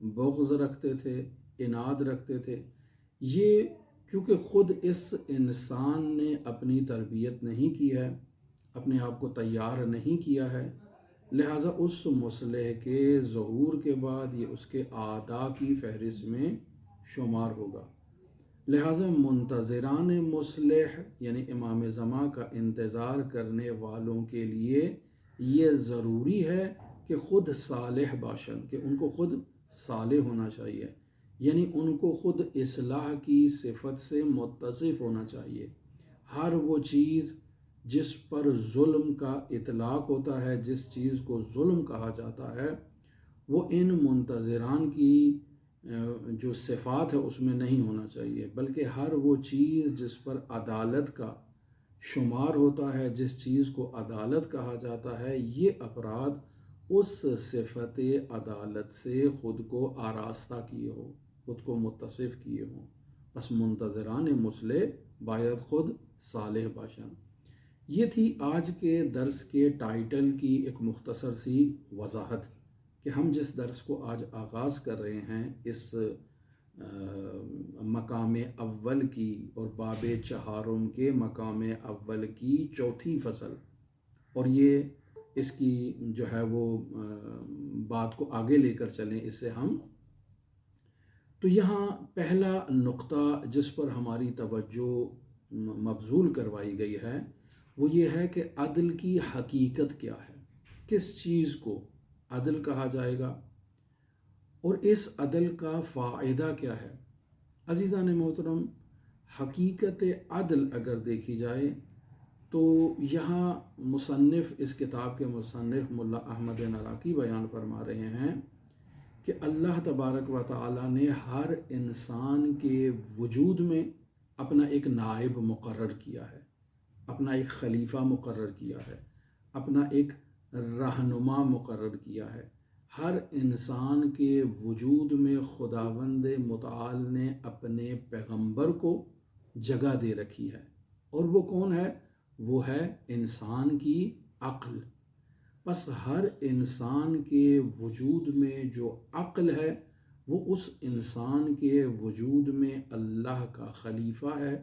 بغض رکھتے تھے، عناد رکھتے تھے، یہ چونکہ خود اس انسان نے اپنی تربیت نہیں کی ہے، اپنے آپ کو تیار نہیں کیا ہے، لہٰذا اس مصلح کے ظہور کے بعد یہ اس کے اعداء کی فہرست میں شمار ہوگا۔ لہٰذا منتظران مصلح یعنی امام زمان کا انتظار کرنے والوں کے لیے یہ ضروری ہے کہ خود صالح باشن، کہ ان کو خود صالح ہونا چاہیے، یعنی ان کو خود اصلاح کی صفت سے متصف ہونا چاہیے۔ ہر وہ چیز جس پر ظلم کا اطلاق ہوتا ہے، جس چیز کو ظلم کہا جاتا ہے، وہ ان منتظران کی جو صفات ہے اس میں نہیں ہونا چاہیے، بلکہ ہر وہ چیز جس پر عدالت کا شمار ہوتا ہے، جس چیز کو عدالت کہا جاتا ہے، یہ افراد اس صفت عدالت سے خود کو آراستہ کیے ہو، خود کو متصف کیے ہوں۔ بس منتظران مصلح باید خود صالح باشن۔ یہ تھی آج کے درس کے ٹائٹل کی ایک مختصر سی وضاحت کہ ہم جس درس کو آج آغاز کر رہے ہیں اس مقام اول کی اور باب چہارم کے مقام اول کی چوتھی فصل، اور یہ اس کی جو ہے وہ بات کو آگے لے کر چلیں اس سے ہم، تو یہاں پہلا نقطہ جس پر ہماری توجہ مبذول کروائی گئی ہے وہ یہ ہے کہ عدل کی حقیقت کیا ہے، کس چیز کو عدل کہا جائے گا اور اس عدل کا فائدہ کیا ہے۔ عزیزان محترم، حقیقت عدل اگر دیکھی جائے تو یہاں مصنف، اس کتاب کے مصنف ملا احمد نراقی بیان فرما رہے ہیں کہ اللہ تبارک و تعالی نے ہر انسان کے وجود میں اپنا ایک نائب مقرر کیا ہے، اپنا ایک خلیفہ مقرر کیا ہے، اپنا ایک رہنما مقرر کیا ہے۔ ہر انسان کے وجود میں خداوند متعال نے اپنے پیغمبر کو جگہ دے رکھی ہے، اور وہ کون ہے؟ وہ ہے انسان کی عقل۔ بس ہر انسان کے وجود میں جو عقل ہے وہ اس انسان کے وجود میں اللہ کا خلیفہ ہے،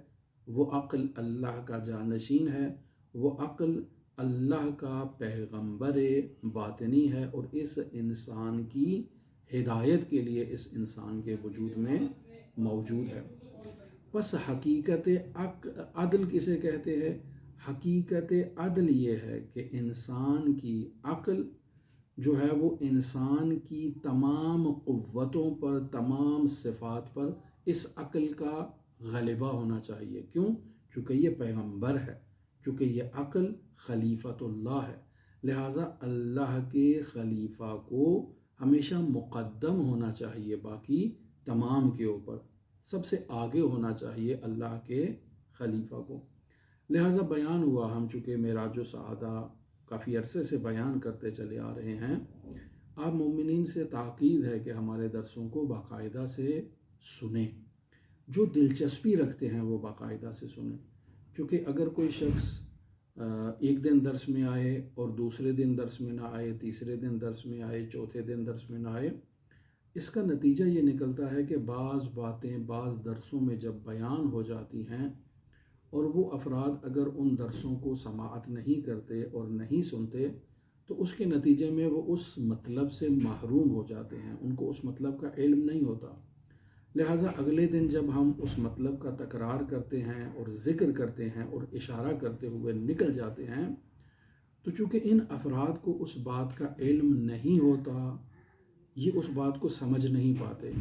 وہ عقل اللہ کا جانشین ہے، وہ عقل اللہ کا پیغمبر باطنی ہے، اور اس انسان کی ہدایت کے لیے اس انسان کے وجود میں موجود ہے۔ بس حقیقت عدل کسے کہتے ہیں؟ حقیقت عدل یہ ہے کہ انسان کی عقل جو ہے وہ انسان کی تمام قوتوں پر، تمام صفات پر اس عقل کا غلبہ ہونا چاہیے۔ کیوں؟ چونکہ یہ پیغمبر ہے، چونکہ یہ عقل خلیفۃ اللہ ہے، لہٰذا اللہ کے خلیفہ کو ہمیشہ مقدم ہونا چاہیے باقی تمام کے اوپر، سب سے آگے ہونا چاہیے اللہ کے خلیفہ کو۔ لہٰذا بیان ہوا، ہم چونکہ معراج السعادہ کافی عرصے سے بیان کرتے چلے آ رہے ہیں، آپ مومنین سے تاکید ہے کہ ہمارے درسوں کو باقاعدہ سے سنیں، جو دلچسپی رکھتے ہیں وہ باقاعدہ سے سنیں، کیونکہ اگر کوئی شخص ایک دن درس میں آئے اور دوسرے دن درس میں نہ آئے، تیسرے دن درس میں آئے، چوتھے دن درس میں نہ آئے، اس کا نتیجہ یہ نکلتا ہے کہ بعض باتیں بعض درسوں میں جب بیان ہو جاتی ہیں اور وہ افراد اگر ان درسوں کو سماعت نہیں کرتے اور نہیں سنتے تو اس کے نتیجے میں وہ اس مطلب سے محروم ہو جاتے ہیں، ان کو اس مطلب کا علم نہیں ہوتا۔ لہٰذا اگلے دن جب ہم اس مطلب کا تکرار کرتے ہیں اور ذکر کرتے ہیں اور اشارہ کرتے ہوئے نکل جاتے ہیں تو چونکہ ان افراد کو اس بات کا علم نہیں ہوتا، یہ اس بات کو سمجھ نہیں پاتے،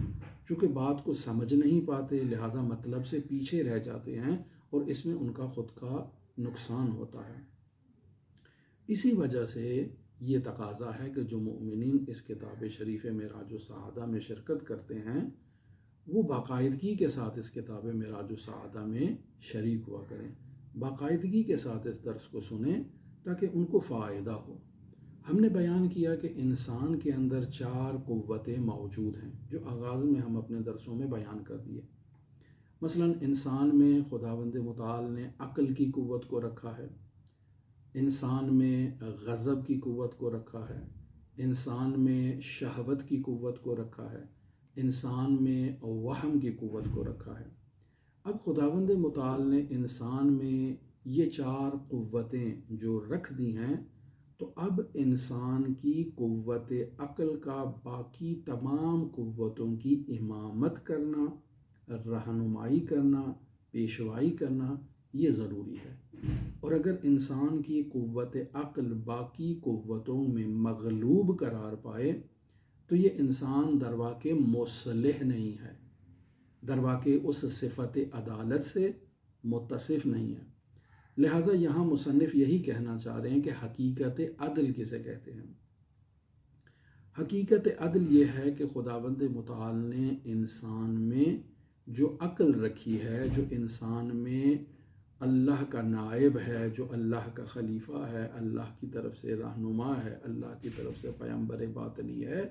چونکہ بات کو سمجھ نہیں پاتے لہٰذا مطلب سے پیچھے رہ جاتے ہیں اور اس میں ان کا خود کا نقصان ہوتا ہے۔ اسی وجہ سے یہ تقاضا ہے کہ جو مؤمنین اس کتاب شریف معراج السعادہ میں شرکت کرتے ہیں وہ باقاعدگی کے ساتھ اس کتاب معراج السعادہ میں شریک ہوا کریں، باقاعدگی کے ساتھ اس درس کو سنیں تاکہ ان کو فائدہ ہو۔ ہم نے بیان کیا کہ انسان کے اندر 4 قوتیں موجود ہیں جو آغاز میں ہم اپنے درسوں میں بیان کر دیے۔ مثلا انسان میں خداوند متعال نے عقل کی قوت کو رکھا ہے، انسان میں غضب کی قوت کو رکھا ہے، انسان میں شہوت کی قوت کو رکھا ہے، انسان میں وہم کی قوت کو رکھا ہے۔ اب خداوند متعال نے انسان میں یہ 4 قوتیں جو رکھ دی ہیں، تو اب انسان کی قوت عقل کا باقی تمام قوتوں کی امامت کرنا، رہنمائی کرنا، پیشوائی کرنا یہ ضروری ہے۔ اور اگر انسان کی قوت عقل باقی قوتوں میں مغلوب قرار پائے تو یہ انسان درواقع مصلح نہیں ہے، درواقع اس صفت عدالت سے متصف نہیں ہے۔ لہٰذا یہاں مصنف یہی کہنا چاہ رہے ہیں کہ حقیقت عدل کسے کہتے ہیں؟ حقیقت عدل یہ ہے کہ خداوند متعال نے انسان میں جو عقل رکھی ہے، جو انسان میں اللہ کا نائب ہے، جو اللہ کا خلیفہ ہے، اللہ کی طرف سے رہنما ہے، اللہ کی طرف سے پیغمبر باطنی ہے،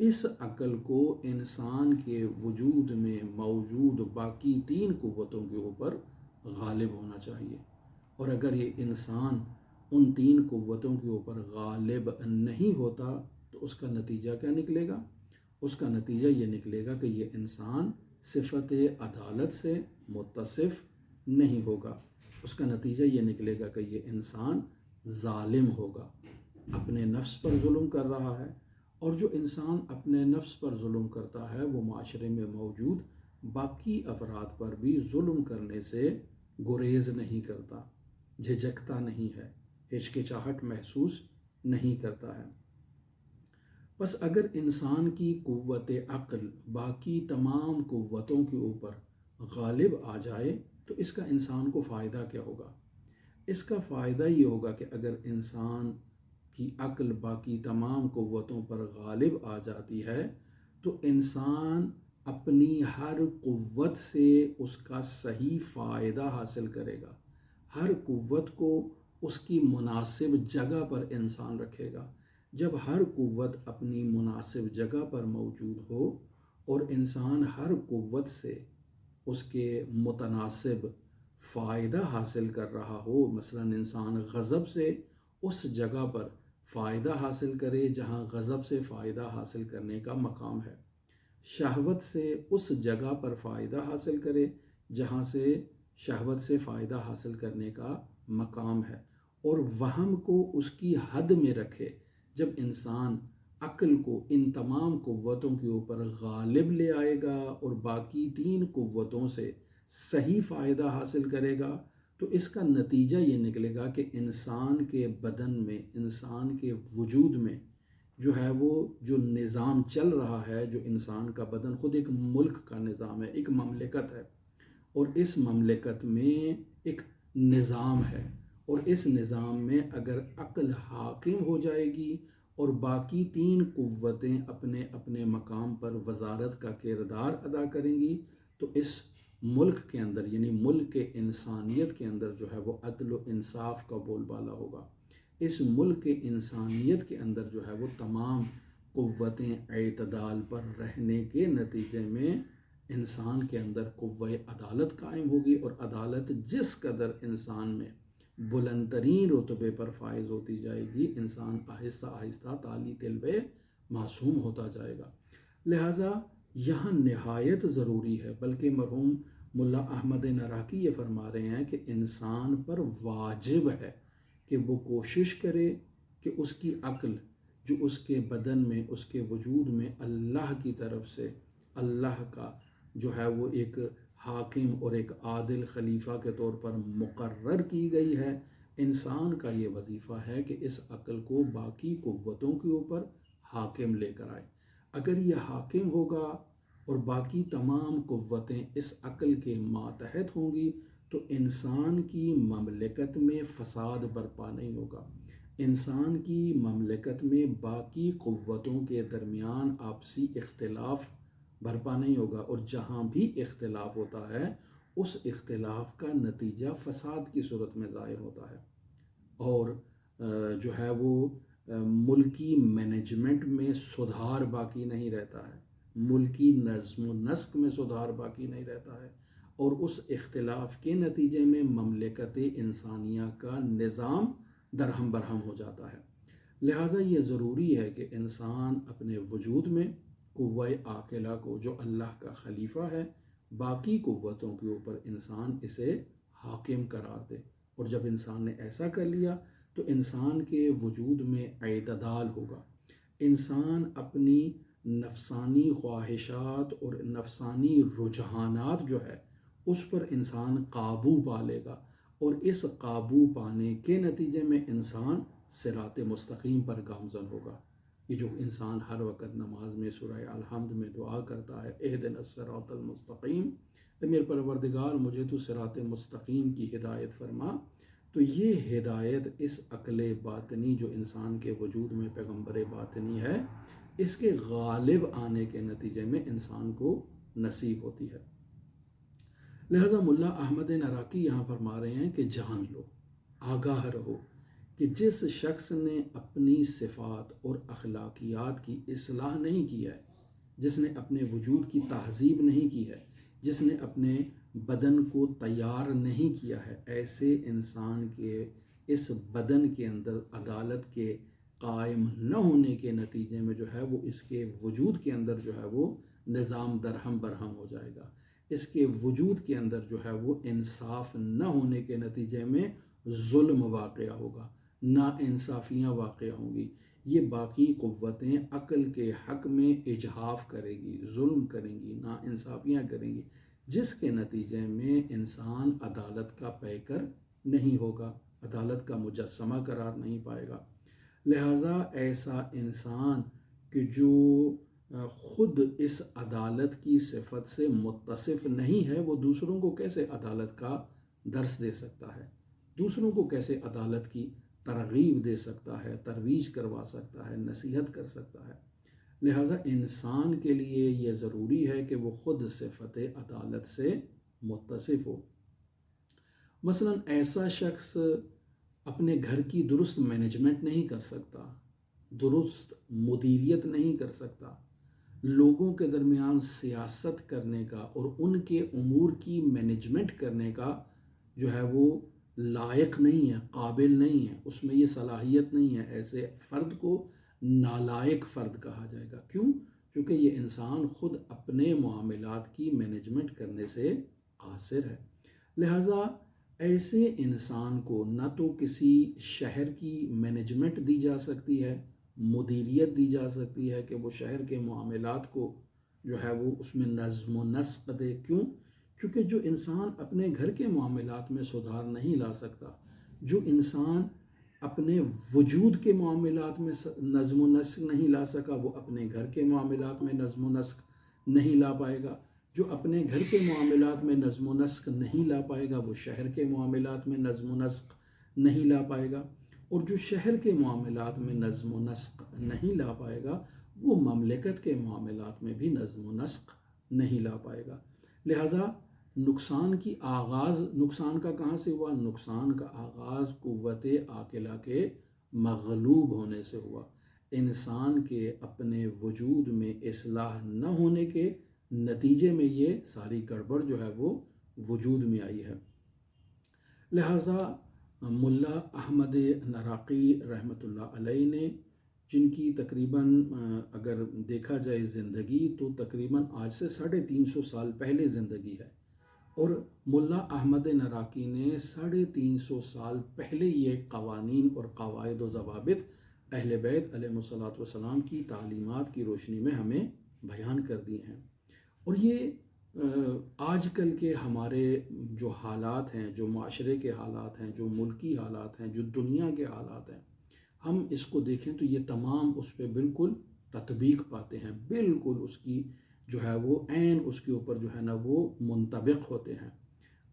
اس عقل کو انسان کے وجود میں موجود باقی 3 قوتوں کے اوپر غالب ہونا چاہیے۔ اور اگر یہ انسان ان 3 قوتوں کے اوپر غالب نہیں ہوتا تو اس کا نتیجہ کیا نکلے گا؟ اس کا نتیجہ یہ نکلے گا کہ یہ انسان صفت عدالت سے متصف نہیں ہوگا۔ اس کا نتیجہ یہ نکلے گا کہ یہ انسان ظالم ہوگا، اپنے نفس پر ظلم کر رہا ہے، اور جو انسان اپنے نفس پر ظلم کرتا ہے وہ معاشرے میں موجود باقی افراد پر بھی ظلم کرنے سے گریز نہیں کرتا، جھجکتا نہیں ہے، ہچکچاہٹ محسوس نہیں کرتا ہے۔ بس اگر انسان کی قوت عقل باقی تمام قوتوں کے اوپر غالب آ جائے تو اس کا انسان کو فائدہ کیا ہوگا؟ اس کا فائدہ یہ ہوگا کہ اگر انسان کی عقل باقی تمام قوتوں پر غالب آ جاتی ہے تو انسان اپنی ہر قوت سے اس کا صحیح فائدہ حاصل کرے گا، ہر قوت کو اس کی مناسب جگہ پر انسان رکھے گا۔ جب ہر قوت اپنی مناسب جگہ پر موجود ہو اور انسان ہر قوت سے اس کے متناسب فائدہ حاصل کر رہا ہو، مثلا انسان غضب سے اس جگہ پر فائدہ حاصل کرے جہاں غضب سے فائدہ حاصل کرنے کا مقام ہے، شہوت سے اس جگہ پر فائدہ حاصل کرے جہاں سے شہوت سے فائدہ حاصل کرنے کا مقام ہے، اور وہم کو اس کی حد میں رکھے۔ جب انسان عقل کو ان تمام قوتوں کے اوپر غالب لے آئے گا اور باقی 3 قوتوں سے صحیح فائدہ حاصل کرے گا تو اس کا نتیجہ یہ نکلے گا کہ انسان کے بدن میں، انسان کے وجود میں جو ہے وہ جو نظام چل رہا ہے، جو انسان کا بدن خود ایک ملک کا نظام ہے، ایک مملکت ہے، اور اس مملکت میں ایک نظام ہے، اور اس نظام میں اگر عقل حاکم ہو جائے گی اور باقی 3 قوتیں اپنے اپنے مقام پر وزارت کا کردار ادا کریں گی تو اس ملک کے اندر، یعنی ملک کے انسانیت کے اندر جو ہے وہ عدل و انصاف کا بول بالا ہوگا۔ اس ملک کے انسانیت کے اندر جو ہے وہ تمام قوتیں اعتدال پر رہنے کے نتیجے میں انسان کے اندر قوہ عدالت قائم ہوگی، اور عدالت جس قدر انسان میں بلند ترین رتبے پر فائز ہوتی جائے گی، انسان آہستہ آہستہ تعالی طلبے معصوم ہوتا جائے گا۔ لہٰذا یہاں نہایت ضروری ہے، بلکہ مرحوم ملا احمد نراقی یہ فرما رہے ہیں کہ انسان پر واجب ہے کہ وہ کوشش کرے کہ اس کی عقل جو اس کے بدن میں، اس کے وجود میں اللہ کی طرف سے اللہ کا جو ہے وہ ایک حاکم اور ایک عادل خلیفہ کے طور پر مقرر کی گئی ہے، انسان کا یہ وظیفہ ہے کہ اس عقل کو باقی قوتوں کے اوپر حاکم لے کر آئے۔ اگر یہ حاکم ہوگا اور باقی تمام قوتیں اس عقل کے ماتحت ہوں گی تو انسان کی مملکت میں فساد برپا نہیں ہوگا، انسان کی مملکت میں باقی قوتوں کے درمیان آپسی اختلاف برپا نہیں ہوگا، اور جہاں بھی اختلاف ہوتا ہے اس اختلاف کا نتیجہ فساد کی صورت میں ظاہر ہوتا ہے، اور جو ہے وہ ملکی مینجمنٹ میں سدھار باقی نہیں رہتا ہے، ملکی نظم و نسق میں سدھار باقی نہیں رہتا ہے، اور اس اختلاف کے نتیجے میں مملکت انسانیہ کا نظام درہم برہم ہو جاتا ہے۔ لہٰذا یہ ضروری ہے کہ انسان اپنے وجود میں قوہ عاقلہ کو جو اللہ کا خلیفہ ہے باقی قوتوں کے اوپر انسان اسے حاکم قرار دے. اور جب انسان نے ایسا کر لیا تو انسان کے وجود میں اعتدال ہوگا. انسان اپنی نفسانی خواہشات اور نفسانی رجحانات جو ہے اس پر انسان قابو پا لے گا، اور اس قابو پانے کے نتیجے میں انسان صراط مستقیم پر گامزن ہوگا. یہ جو انسان ہر وقت نماز میں سورہ الحمد میں دعا کرتا ہے اہدنا الصراط المستقیم، اے میرے پروردگار مجھے تو صراط مستقیم کی ہدایت فرما، تو یہ ہدایت اس عقل باطنی جو انسان کے وجود میں پیغمبر باطنی ہے اس کے غالب آنے کے نتیجے میں انسان کو نصیب ہوتی ہے. لہذا ملا احمد نراقی یہاں فرما رہے ہیں کہ جان لو، آگاہ رہو کہ جس شخص نے اپنی صفات اور اخلاقیات کی اصلاح نہیں کی ہے، جس نے اپنے وجود کی تہذیب نہیں کی ہے، جس نے اپنے بدن کو تیار نہیں کیا ہے، ایسے انسان کے اس بدن کے اندر عدالت کے قائم نہ ہونے کے نتیجے میں جو ہے وہ اس کے وجود کے اندر جو ہے وہ نظام درہم برہم ہو جائے گا. اس کے وجود کے اندر جو ہے وہ انصاف نہ ہونے کے نتیجے میں ظلم واقع ہوگا، نا انصافیاں واقع ہوں گی. یہ باقی قوتیں عقل کے حق میں اجحاف کرے گی، ظلم کریں گی، نا انصافیاں کریں گی، جس کے نتیجے میں انسان عدالت کا پیکر نہیں ہوگا، عدالت کا مجسمہ قرار نہیں پائے گا. لہٰذا ایسا انسان کہ جو خود اس عدالت کی صفت سے متصف نہیں ہے وہ دوسروں کو کیسے عدالت کا درس دے سکتا ہے، دوسروں کو کیسے عدالت کی ترغیب دے سکتا ہے، ترویج کروا سکتا ہے، نصیحت کر سکتا ہے. لہٰذا انسان کے لیے یہ ضروری ہے کہ وہ خود صفت عدالت سے متصف ہو. مثلا ایسا شخص اپنے گھر کی درست مینجمنٹ نہیں کر سکتا، درست مدیریت نہیں کر سکتا، لوگوں کے درمیان سیاست کرنے کا اور ان کے امور کی مینجمنٹ کرنے کا جو ہے وہ لائق نہیں ہے، قابل نہیں ہے، اس میں یہ صلاحیت نہیں ہے، ایسے فرد کو نالائق فرد کہا جائے گا. کیوں؟ کیونکہ یہ انسان خود اپنے معاملات کی مینجمنٹ کرنے سے قاصر ہے. لہٰذا ایسے انسان کو نہ تو کسی شہر کی مینجمنٹ دی جا سکتی ہے، مدیریت دی جا سکتی ہے کہ وہ شہر کے معاملات کو جو ہے وہ اس میں نظم و نسق دے. کیوں؟ کیونکہ جو انسان اپنے گھر کے معاملات میں سدھار نہیں لا سکتا، جو انسان اپنے وجود کے معاملات میں نظم و نسق نہیں لا سکا وہ اپنے گھر کے معاملات میں نظم و نسق نہیں لا پائے گا. جو اپنے گھر کے معاملات میں نظم و نسق نہیں لا پائے گا وہ شہر کے معاملات میں نظم و نسق نہیں لا پائے گا، اور جو شہر کے معاملات میں نظم و نسق نہیں لا پائے گا وہ مملکت کے معاملات میں بھی نظم و نسق نہیں لا پائے گا. لہٰذا نقصان کا کہاں سے ہوا؟ نقصان کا آغاز قوت عاقلہ کے مغلوب ہونے سے ہوا. انسان کے اپنے وجود میں اصلاح نہ ہونے کے نتیجے میں یہ ساری گڑبڑ جو ہے وہ وجود میں آئی ہے. لہٰذا ملا احمد نراقی رحمۃ اللہ علیہ نے، جن کی تقریباً اگر دیکھا جائے زندگی تو تقریباً آج سے 350 سال پہلے زندگی ہے، اور ملا احمد نراقی نے 350 سال پہلے یہ قوانین اور قواعد و ضوابط اہل بیت علیہ الصلوۃ والسلام کی تعلیمات کی روشنی میں ہمیں بیان کر دیے ہیں. اور یہ آج کل کے ہمارے جو حالات ہیں، جو معاشرے کے حالات ہیں، جو ملکی حالات ہیں، جو دنیا کے حالات ہیں، ہم اس کو دیکھیں تو یہ تمام اس پہ بالکل تطبیق پاتے ہیں، بالکل اس کی جو ہے وہ عین اس کے اوپر جو ہے نا وہ منطبق ہوتے ہیں.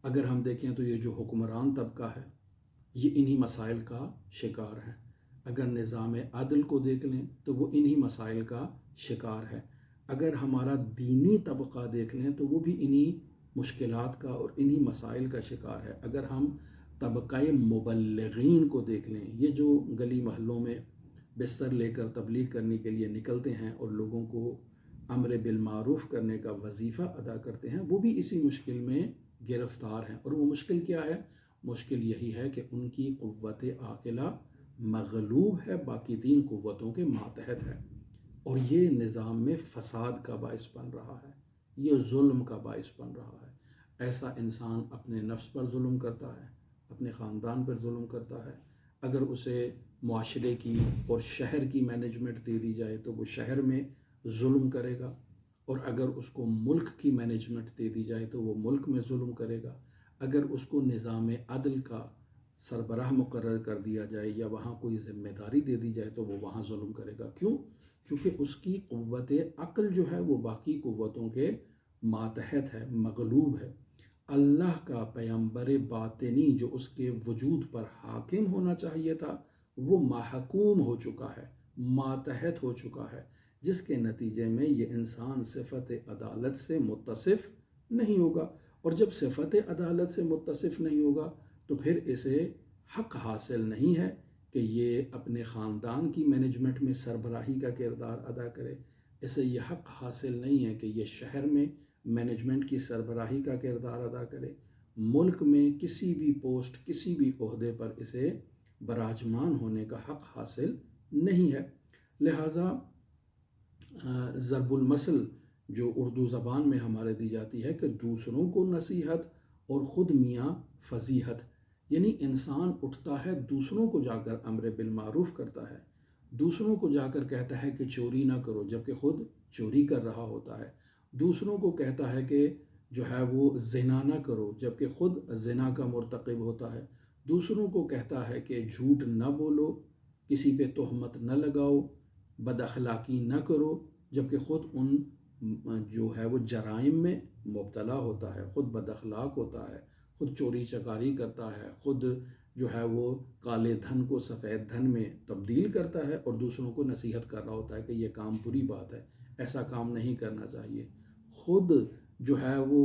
اگر ہم دیکھیں تو یہ جو حکمران طبقہ ہے یہ انہی مسائل کا شکار ہے. اگر نظام عدل کو دیکھ لیں تو وہ انہی مسائل کا شکار ہے. اگر ہمارا دینی طبقہ دیکھ لیں تو وہ بھی انہی مشکلات کا اور انہی مسائل کا شکار ہے. اگر ہم طبقہ مبلغین کو دیکھ لیں، یہ جو گلی محلوں میں بستر لے کر تبلیغ کرنے کے لیے نکلتے ہیں اور لوگوں کو امر بالمعروف کرنے کا وظیفہ ادا کرتے ہیں، وہ بھی اسی مشکل میں گرفتار ہیں. اور وہ مشکل کیا ہے؟ مشکل یہی ہے کہ ان کی قوت عاقلہ مغلوب ہے، باقی 3 قوتوں کے ماتحت ہے. اور یہ نظام میں فساد کا باعث بن رہا ہے، یہ ظلم کا باعث بن رہا ہے۔ ایسا انسان اپنے نفس پر ظلم کرتا ہے، اپنے خاندان پر ظلم کرتا ہے۔ اگر اسے معاشرے کی اور شہر کی مینجمنٹ دے دی جائے تو وہ شہر میں ظلم کرے گا، اور اگر اس کو ملک کی مینجمنٹ دے دی جائے تو وہ ملک میں ظلم کرے گا۔ اگر اس کو نظام عدل کا سربراہ مقرر کر دیا جائے یا وہاں کوئی ذمہ داری دے دی جائے تو وہ وہاں ظلم کرے گا۔ کیوں؟ کیونکہ اس کی قوت عقل جو ہے وہ باقی قوتوں کے ماتحت ہے، مغلوب ہے۔ اللہ کا پیغمبر باطنی جو اس کے وجود پر حاکم ہونا چاہیے تھا وہ محکوم ہو چکا ہے، ماتحت ہو چکا ہے، جس کے نتیجے میں یہ انسان صفت عدالت سے متصف نہیں ہوگا، اور جب صفت عدالت سے متصف نہیں ہوگا تو پھر اسے حق حاصل نہیں ہے کہ یہ اپنے خاندان کی مینجمنٹ میں سربراہی کا کردار ادا کرے، اسے یہ حق حاصل نہیں ہے کہ یہ شہر میں مینجمنٹ کی سربراہی کا کردار ادا کرے، ملک میں کسی بھی پوسٹ کسی بھی عہدے پر اسے براجمان ہونے کا حق حاصل نہیں ہے۔ لہٰذا ضرب المثل جو اردو زبان میں ہمارے دی جاتی ہے کہ دوسروں کو نصیحت اور خود میاں فضیحت، یعنی انسان اٹھتا ہے دوسروں کو جا کر امر بالمعروف کرتا ہے، دوسروں کو جا کر کہتا ہے کہ چوری نہ کرو جبکہ خود چوری کر رہا ہوتا ہے، دوسروں کو کہتا ہے کہ جو ہے وہ زنا نہ کرو جبکہ خود زنا کا مرتکب ہوتا ہے، دوسروں کو کہتا ہے کہ جھوٹ نہ بولو، کسی پہ تہمت نہ لگاؤ، بد اخلاقی نہ کرو جبکہ خود ان جو ہے وہ جرائم میں مبتلا ہوتا ہے، خود بد اخلاق ہوتا ہے، خود چوری چکاری کرتا ہے، خود جو ہے وہ کالے دھن کو سفید دھن میں تبدیل کرتا ہے اور دوسروں کو نصیحت کر رہا ہوتا ہے کہ یہ کام بری بات ہے، ایسا کام نہیں کرنا چاہیے۔ خود جو ہے وہ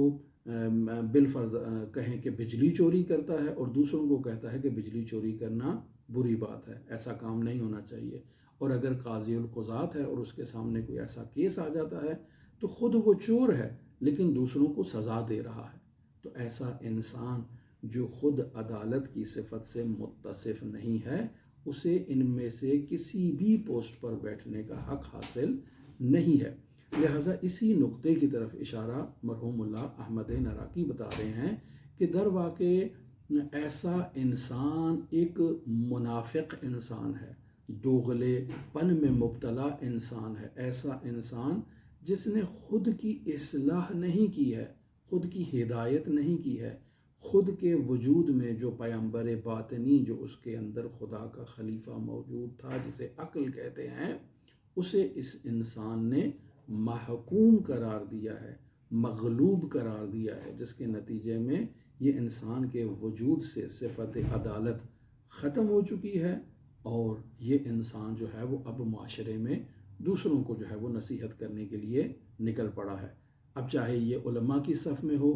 بالفرض کہیں کہ بجلی چوری کرتا ہے اور دوسروں کو کہتا ہے کہ بجلی چوری کرنا بری بات ہے، ایسا کام نہیں ہونا چاہیے۔ اور اگر قاضی القضات ہے اور اس کے سامنے کوئی ایسا کیس آ جاتا ہے تو خود وہ چور ہے لیکن دوسروں کو سزا دے رہا ہے۔ تو ایسا انسان جو خود عدالت کی صفت سے متصف نہیں ہے اسے ان میں سے کسی بھی پوسٹ پر بیٹھنے کا حق حاصل نہیں ہے۔ لہٰذا اسی نقطے کی طرف اشارہ مرحوم اللہ احمد نراقی بتا رہے ہیں کہ در واقع ایسا انسان ایک منافق انسان ہے، دوغلے پن میں مبتلا انسان ہے، ایسا انسان جس نے خود کی اصلاح نہیں کی ہے، خود کی ہدایت نہیں کی ہے، خود کے وجود میں جو پیغمبر باطنی جو اس کے اندر خدا کا خلیفہ موجود تھا جسے عقل کہتے ہیں، اسے اس انسان نے محکوم قرار دیا ہے، مغلوب قرار دیا ہے، جس کے نتیجے میں یہ انسان کے وجود سے صفت عدالت ختم ہو چکی ہے، اور یہ انسان جو ہے وہ اب معاشرے میں دوسروں کو جو ہے وہ نصیحت کرنے کے لیے نکل پڑا ہے۔ اب چاہے یہ علماء کی صف میں ہو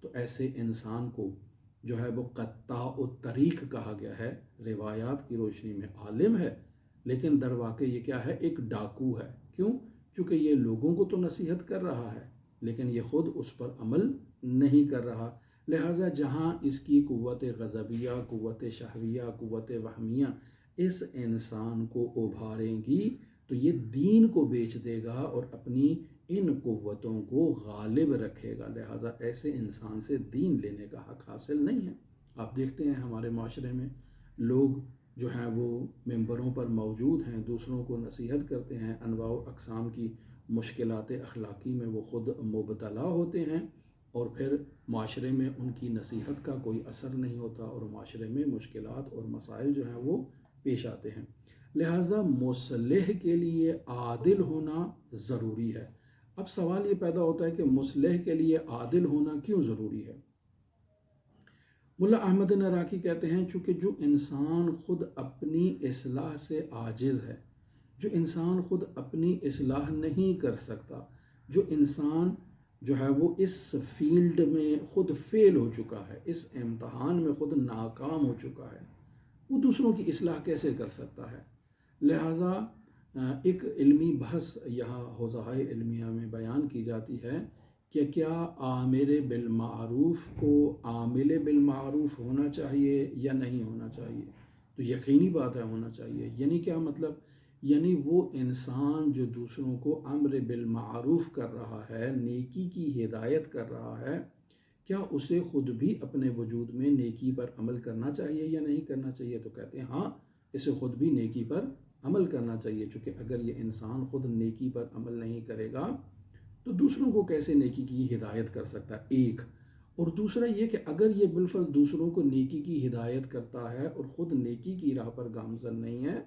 تو ایسے انسان کو جو ہے وہ قطاع الطریق کہا گیا ہے، روایات کی روشنی میں عالم ہے لیکن در واقع یہ کیا ہے، ایک ڈاکو ہے۔ کیوں؟ کیونکہ یہ لوگوں کو تو نصیحت کر رہا ہے لیکن یہ خود اس پر عمل نہیں کر رہا۔ لہٰذا جہاں اس کی قوت غضبیہ، قوت شہویہ، قوت وہمیہ اس انسان کو ابھاریں گی تو یہ دین کو بیچ دے گا اور اپنی ان قوتوں کو غالب رکھے گا۔ لہٰذا ایسے انسان سے دین لینے کا حق حاصل نہیں ہے۔ آپ دیکھتے ہیں ہمارے معاشرے میں لوگ جو ہیں وہ ممبروں پر موجود ہیں، دوسروں کو نصیحت کرتے ہیں، انواع و اقسام کی مشکلات اخلاقی میں وہ خود مبتلا ہوتے ہیں اور پھر معاشرے میں ان کی نصیحت کا کوئی اثر نہیں ہوتا اور معاشرے میں مشکلات اور مسائل جو ہیں وہ پیش آتے ہیں۔ لہٰذا مصلح کے لیے عادل ہونا ضروری ہے۔ اب سوال یہ پیدا ہوتا ہے کہ مصلح کے لیے عادل ہونا کیوں ضروری ہے؟ ملا احمد نراقی کہتے ہیں چونکہ جو انسان خود اپنی اصلاح سے عاجز ہے، جو انسان خود اپنی اصلاح نہیں کر سکتا، جو انسان جو ہے وہ اس فیلڈ میں خود فیل ہو چکا ہے، اس امتحان میں خود ناکام ہو چکا ہے، وہ دوسروں کی اصلاح کیسے کر سکتا ہے؟ لہٰذا ایک علمی بحث یہاں حوزہ علمیہ میں بیان کی جاتی ہے کہ کیا عامر بالمعروف کو عامل بالمعروف ہونا چاہیے یا نہیں ہونا چاہیے؟ تو یقینی بات ہے ہونا چاہیے۔ یعنی کیا مطلب یعنی وہ انسان جو دوسروں کو امر بالمعروف کر رہا ہے، نیکی کی ہدایت کر رہا ہے، کیا اسے خود بھی اپنے وجود میں نیکی پر عمل کرنا چاہیے یا نہیں کرنا چاہیے؟ تو کہتے ہیں ہاں، اسے خود بھی نیکی پر عمل کرنا چاہیے، چونکہ اگر یہ انسان خود نیکی پر عمل نہیں کرے گا تو دوسروں کو کیسے نیکی کی ہدایت کر سکتا ہے؟ ایک اور دوسرا یہ کہ اگر یہ بالفرض دوسروں کو نیکی کی ہدایت کرتا ہے اور خود نیکی کی راہ پر گامزن نہیں ہے،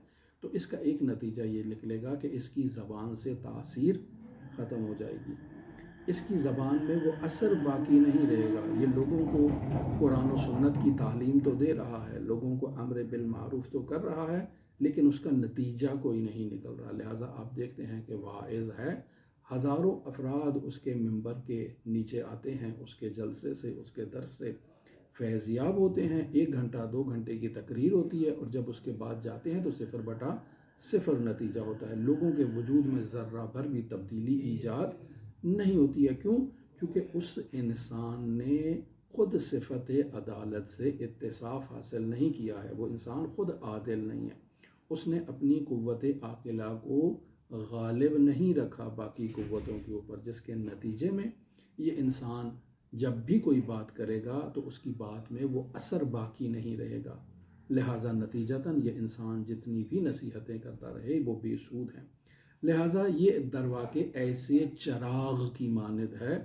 تو اس کا ایک نتیجہ یہ نکلے گا کہ اس کی زبان سے تاثیر ختم ہو جائے گی، اس کی زبان میں وہ اثر باقی نہیں رہے گا۔ یہ لوگوں کو قرآن و سنت کی تعلیم تو دے رہا ہے، لوگوں کو امر بالمعروف تو کر رہا ہے، لیکن اس کا نتیجہ کوئی نہیں نکل رہا۔ لہٰذا آپ دیکھتے ہیں کہ واعظ ہے، ہزاروں افراد اس کے منبر کے نیچے آتے ہیں، اس کے جلسے سے، اس کے درس سے فیض یاب ہوتے ہیں، 1 گھنٹہ 2 گھنٹے کی تقریر ہوتی ہے، اور جب اس کے بعد جاتے ہیں تو 0/0 نتیجہ ہوتا ہے، لوگوں کے وجود میں ذرہ بھر بھی تبدیلی ایجاد نہیں ہوتی ہے۔ کیوں؟ چونکہ اس انسان نے خود صفت عدالت سے اتصاف حاصل نہیں کیا ہے، وہ انسان خود عادل نہیں ہے، اس نے اپنی قوت عاقلہ کو غالب نہیں رکھا باقی قوتوں کے اوپر، جس کے نتیجے میں یہ انسان جب بھی کوئی بات کرے گا تو اس کی بات میں وہ اثر باقی نہیں رہے گا، لہٰذا نتیجتاً یہ انسان جتنی بھی نصیحتیں کرتا رہے وہ بے سود ہیں۔ لہٰذا یہ درواقع ایسے چراغ کی مانند ہے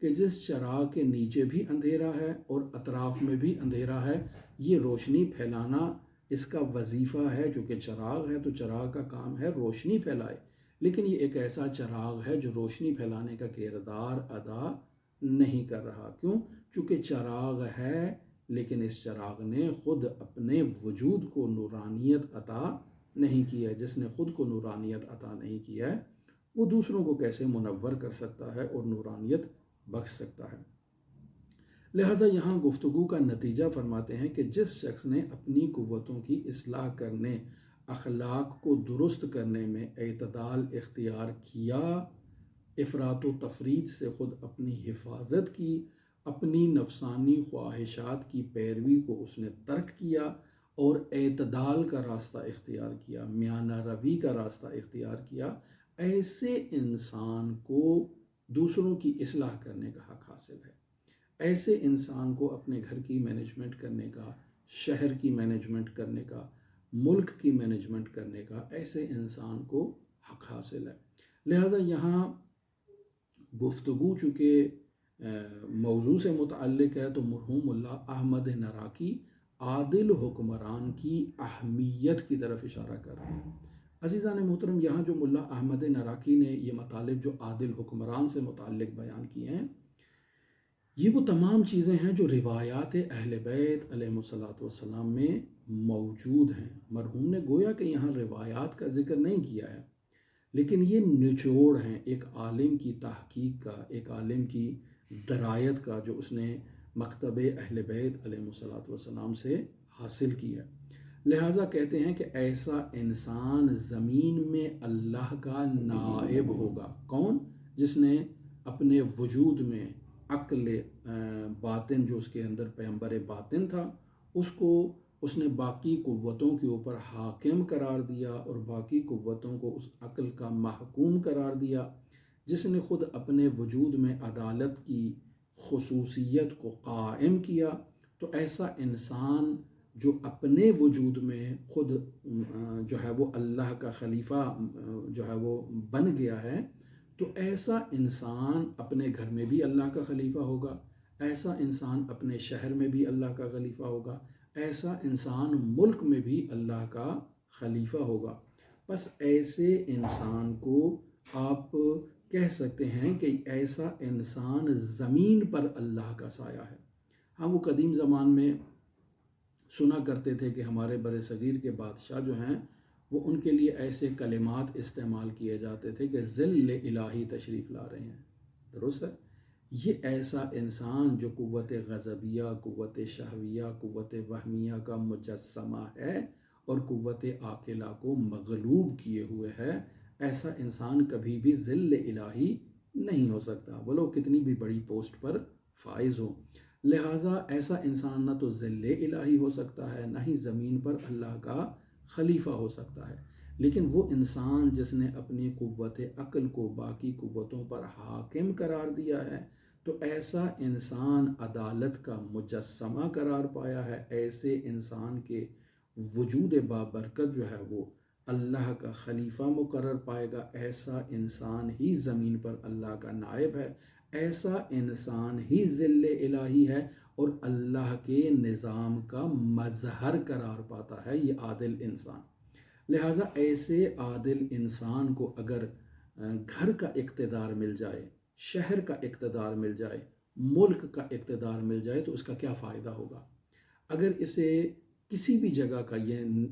کہ جس چراغ کے نیچے بھی اندھیرا ہے اور اطراف میں بھی اندھیرا ہے، یہ روشنی پھیلانا اس کا وظیفہ ہے، چونکہ چراغ ہے تو چراغ کا کام ہے روشنی پھیلائے، لیکن یہ ایک ایسا چراغ ہے جو روشنی پھیلانے کا کردار ادا نہیں کر رہا۔ کیوں؟ چونکہ چراغ ہے لیکن اس چراغ نے خود اپنے وجود کو نورانیت عطا نہیں کی ہے، جس نے خود کو نورانیت عطا نہیں کی ہے وہ دوسروں کو کیسے منور کر سکتا ہے اور نورانیت بخش سکتا ہے؟ لہٰذا یہاں گفتگو کا نتیجہ فرماتے ہیں کہ جس شخص نے اپنی قوتوں کی اصلاح کرنے، اخلاق کو درست کرنے میں اعتدال اختیار کیا، افراط و تفریط سے خود اپنی حفاظت کی، اپنی نفسانی خواہشات کی پیروی کو اس نے ترک کیا اور اعتدال کا راستہ اختیار کیا، میانہ روی کا راستہ اختیار کیا، ایسے انسان کو دوسروں کی اصلاح کرنے کا حق حاصل ہے، ایسے انسان کو اپنے گھر کی مینجمنٹ کرنے کا، شہر کی مینجمنٹ کرنے کا، ملک کی مینجمنٹ کرنے کا ایسے انسان کو حق حاصل ہے۔ لہٰذا یہاں گفتگو چونکہ موضوع سے متعلق ہے تو مرحوم ملا احمد نراقی عادل حکمران کی اہمیت کی طرف اشارہ کر رہے ہیں۔ عزیزان محترم، یہاں جو ملا احمد نراقی نے یہ مطالب جو عادل حکمران سے متعلق بیان کیے ہیں، یہ وہ تمام چیزیں ہیں جو روایات اہل بیت علیہم السلام میں موجود ہیں۔ مرحوم نے گویا کہ یہاں روایات کا ذکر نہیں کیا ہے، لیکن یہ نچوڑ ہیں ایک عالم کی تحقیق کا، ایک عالم کی درایت کا، جو اس نے مکتب اہل بیت علیہم السلام سے حاصل کی ہے۔ لہٰذا کہتے ہیں کہ ایسا انسان زمین میں اللہ کا نائب ہوگا۔ کون؟ جس نے اپنے وجود میں عقل باطن جو اس کے اندر پیغمبر باطن تھا، اس نے باقی قوتوں کے اوپر حاکم قرار دیا اور باقی قوتوں کو اس عقل کا محکوم قرار دیا، جس نے خود اپنے وجود میں عدالت کی خصوصیت کو قائم کیا۔ تو ایسا انسان جو اپنے وجود میں خود جو ہے وہ اللہ کا خلیفہ جو ہے وہ بن گیا ہے، تو ایسا انسان اپنے گھر میں بھی اللہ کا خلیفہ ہوگا، ایسا انسان اپنے شہر میں بھی اللہ کا خلیفہ ہوگا، ایسا انسان ملک میں بھی اللہ کا خلیفہ ہوگا۔ بس ایسے انسان کو آپ کہہ سکتے ہیں کہ ایسا انسان زمین پر اللہ کا سایہ ہے۔ ہم وہ قدیم زمان میں سنا کرتے تھے کہ ہمارے بر صغیر کے بادشاہ جو ہیں وہ ان کے لیے ایسے کلمات استعمال کیے جاتے تھے کہ ذل الہی تشریف لا رہے ہیں۔ درست ہے؟ یہ ایسا انسان جو قوت غضبیہ، قوت شہویہ، قوت وہمیہ کا مجسمہ ہے اور قوت عاقلہ کو مغلوب کیے ہوئے ہے، ایسا انسان کبھی بھی ذل الہی نہیں ہو سکتا، وہ لوگ کتنی بھی بڑی پوسٹ پر فائز ہو۔ لہٰذا ایسا انسان نہ تو ذل الہی ہو سکتا ہے، نہ ہی زمین پر اللہ کا خلیفہ ہو سکتا ہے۔ لیکن وہ انسان جس نے اپنی قوت عقل کو باقی قوتوں پر حاکم قرار دیا ہے تو ایسا انسان عدالت کا مجسمہ قرار پایا ہے، ایسے انسان کے وجود بابرکت جو ہے وہ اللہ کا خلیفہ مقرر پائے گا، ایسا انسان ہی زمین پر اللہ کا نائب ہے، ایسا انسان ہی ذل الہی ہے اور اللہ کے نظام کا مظہر قرار پاتا ہے یہ عادل انسان۔ لہٰذا ایسے عادل انسان کو اگر گھر کا اقتدار مل جائے، شہر کا اقتدار مل جائے، ملک کا اقتدار مل جائے تو اس کا کیا فائدہ ہوگا؟ اگر اسے کسی بھی جگہ کا یہ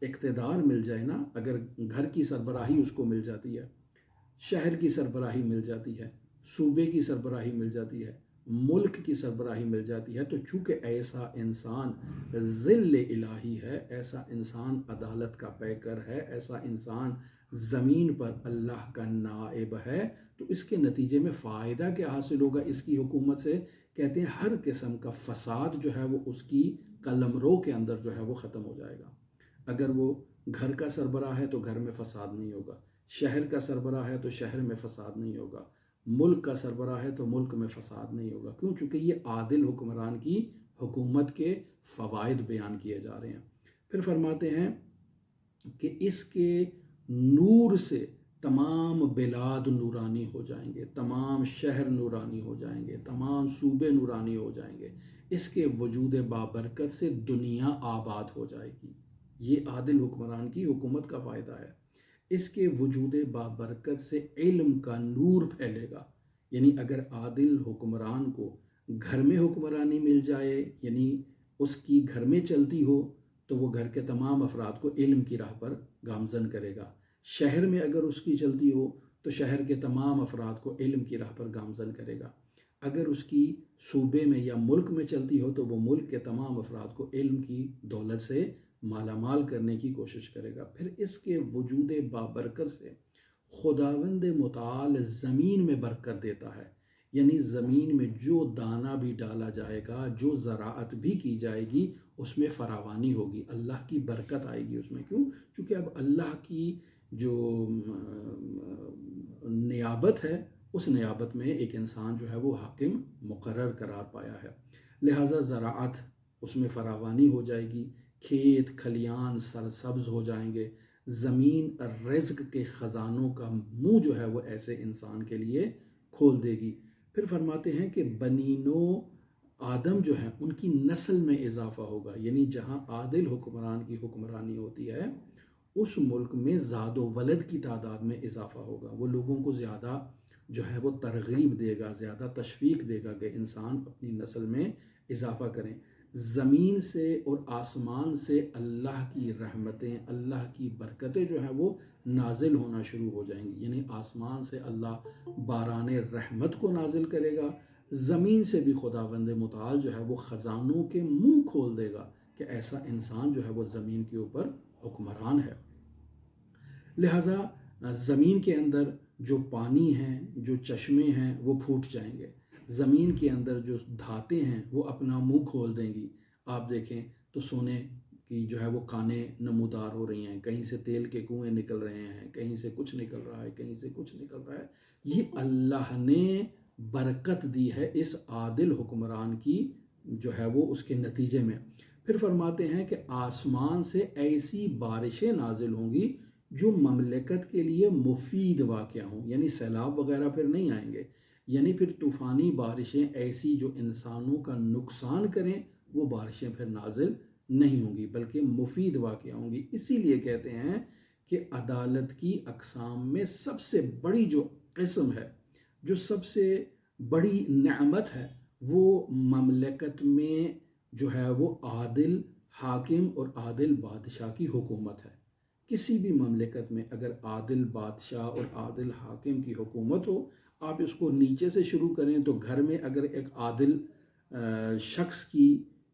اقتدار مل جائے نا، اگر گھر کی سربراہی اس کو مل جاتی ہے، شہر کی سربراہی مل جاتی ہے، صوبے کی سربراہی مل جاتی ہے، ملک کی سربراہی مل جاتی ہے، تو چونکہ ایسا انسان ذل الہی ہے، ایسا انسان عدالت کا پیکر ہے، ایسا انسان زمین پر اللہ کا نائب ہے، تو اس کے نتیجے میں فائدہ کیا حاصل ہوگا اس کی حکومت سے؟ کہتے ہیں ہر قسم کا فساد جو ہے وہ اس کی قلمرو کے اندر جو ہے وہ ختم ہو جائے گا۔ اگر وہ گھر کا سربراہ ہے تو گھر میں فساد نہیں ہوگا، شہر کا سربراہ ہے تو شہر میں فساد نہیں ہوگا، ملک کا سربراہ ہے تو ملک میں فساد نہیں ہوگا۔ کیوں؟ چونکہ یہ عادل حکمران کی حکومت کے فوائد بیان کیے جا رہے ہیں۔ پھر فرماتے ہیں کہ اس کے نور سے تمام بلاد نورانی ہو جائیں گے، تمام شہر نورانی ہو جائیں گے، تمام صوبے نورانی ہو جائیں گے، اس کے وجود بابرکت سے دنیا آباد ہو جائے گی۔ یہ عادل حکمران کی حکومت کا فائدہ ہے۔ اس کے وجود بابرکت سے علم کا نور پھیلے گا، یعنی اگر عادل حکمران کو گھر میں حکمرانی مل جائے، یعنی اس کی گھر میں چلتی ہو، تو وہ گھر کے تمام افراد کو علم کی راہ پر گامزن کرے گا۔ شہر میں اگر اس کی چلتی ہو تو شہر کے تمام افراد کو علم کی راہ پر گامزن کرے گا۔ اگر اس کی صوبے میں یا ملک میں چلتی ہو تو وہ ملک کے تمام افراد کو علم کی دولت سے مالا مال کرنے کی کوشش کرے گا۔ پھر اس کے وجود بابرکت سے خداوند متعال زمین میں برکت دیتا ہے، یعنی زمین میں جو دانہ بھی ڈالا جائے گا، جو زراعت بھی کی جائے گی، اس میں فراوانی ہوگی، اللہ کی برکت آئے گی اس میں۔ کیوں؟ چونکہ اب اللہ کی جو نیابت ہے، اس نیابت میں ایک انسان جو ہے وہ حاکم مقرر قرار پایا ہے، لہٰذا زراعت اس میں فراوانی ہو جائے گی، کھیت کھلیان سرسبز ہو جائیں گے، زمین رزق کے خزانوں کا منہ جو ہے وہ ایسے انسان کے لیے کھول دے گی۔ پھر فرماتے ہیں کہ بنینو آدم جو ہیں ان کی نسل میں اضافہ ہوگا، یعنی جہاں عادل حکمران کی حکمرانی ہوتی ہے اس ملک میں زاد و ولد کی تعداد میں اضافہ ہوگا، وہ لوگوں کو زیادہ جو ہے وہ ترغیب دے گا، زیادہ تشویق دے گا کہ انسان اپنی نسل میں اضافہ کریں۔ زمین سے اور آسمان سے اللہ کی رحمتیں، اللہ کی برکتیں جو ہیں وہ نازل ہونا شروع ہو جائیں گی، یعنی آسمان سے اللہ باران رحمت کو نازل کرے گا، زمین سے بھی خداوند متعال جو ہے وہ خزانوں کے منہ کھول دے گا کہ ایسا انسان جو ہے وہ زمین کے اوپر حکمران ہے۔ لہٰذا زمین کے اندر جو پانی ہیں، جو چشمے ہیں وہ پھوٹ جائیں گے، زمین کے اندر جو دھاتیں ہیں وہ اپنا منہ کھول دیں گی۔ آپ دیکھیں تو سونے کی جو ہے وہ کانیں نمودار ہو رہی ہیں، کہیں سے تیل کے کنویں نکل رہے ہیں، کہیں سے کچھ نکل رہا ہے، کہیں سے کچھ نکل رہا ہے۔ یہ اللہ نے برکت دی ہے اس عادل حکمران کی جو ہے وہ اس کے نتیجے میں۔ پھر فرماتے ہیں کہ آسمان سے ایسی بارشیں نازل ہوں گی جو مملکت کے لیے مفید واقع ہوں، یعنی سیلاب وغیرہ پھر نہیں آئیں گے، یعنی پھر طوفانی بارشیں ایسی جو انسانوں کا نقصان کریں وہ بارشیں پھر نازل نہیں ہوں گی، بلکہ مفید واقع ہوں گی۔ اسی لیے کہتے ہیں کہ عدالت کی اقسام میں سب سے بڑی جو قسم ہے، جو سب سے بڑی نعمت ہے، وہ مملکت میں جو ہے وہ عادل حاکم اور عادل بادشاہ کی حکومت ہے۔ کسی بھی مملکت میں اگر عادل بادشاہ اور عادل حاکم کی حکومت ہو، آپ اس کو نیچے سے شروع کریں تو گھر میں اگر ایک عادل شخص کی